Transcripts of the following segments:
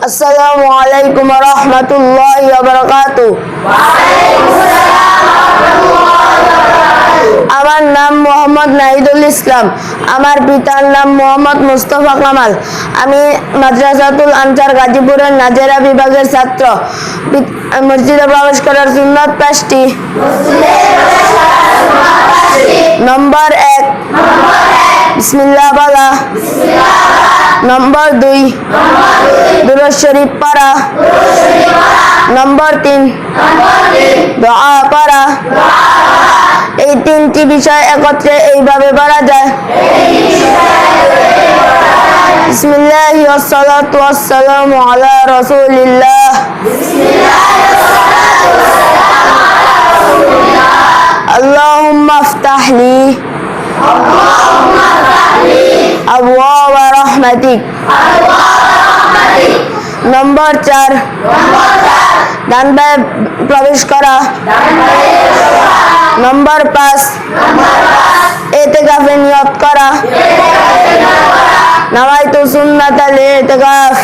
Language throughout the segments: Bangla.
আসসালামু আলাইকুম ওয়া রাহমাতুল্লাহি ওয়া বারাকাতুহু। আমার নাম মোহাম্মদ নাহিদুল ইসলাম। আমার পিতার নাম মোহাম্মদ মুস্তফা কামাল। আমি মাদ্রাসাতুল আনসার গাজীপুরের নাজেরা বিভাগের ছাত্র। মসজিদে প্রবেশ করার সুন্নাত 5টি। নম্বর 1, বিসমিল্লাহ বলা। নম্বর 2, দুরূদ শরীফ পড়া। নম্বর 3, দোয়া করা। এই 3টি বিষয় একত্রে এইভাবে পড়া যায়। বিসমিল্লাহি ওয়াসসালাতু ওয়াসসালামু আলা রাসূলিল্লাহ। আল্লাহুম্মা ইফতাহ লি আবওয়াবা রাহমাতিক। নম্বর 4, ডান পায়ে প্রবেশ করা। নম্বর 5, ইতিকাফে নিয়ত করা। নাওয়াইতু সুন্নাতাল ইতিকাফ।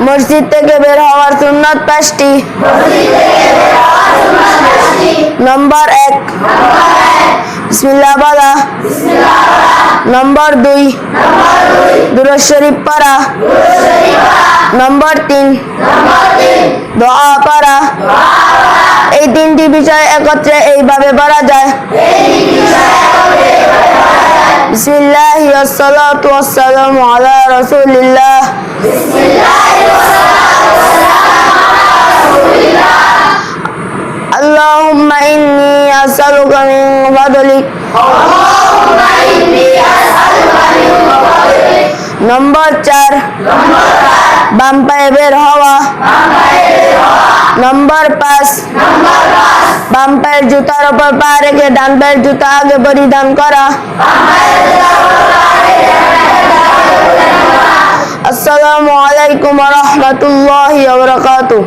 মসজিদ থেকে বের হওয়ার সুন্নাত 5টি। নম্বর 1, বিসমিল্লাহ বলা। নম্বর 2, দুরূদ শরীফ পড়া। নম্বর 3, দোয়া করা। এই 3টি বিষয় একত্রে এইভাবে পড়া যায়। বিসমিল্লাহি ওয়াসসালাতু ওয়াসসালামু আলা রাসূলিল্লাহ। আল্লাহুম্মা ইন্নী আসআলুকা মিন ফাদলিক। নম্বর 4, বাম পায়ে বের হওয়া। নম্বর 5, বাম পায়ের জুতার উপর পা রেখে ডান পায়ের জুতা আগে পরিধান করা। আসসালামু আলাইকুম ওয়া রাহমাতুল্লাহি ওয়া বারাকাতুহু।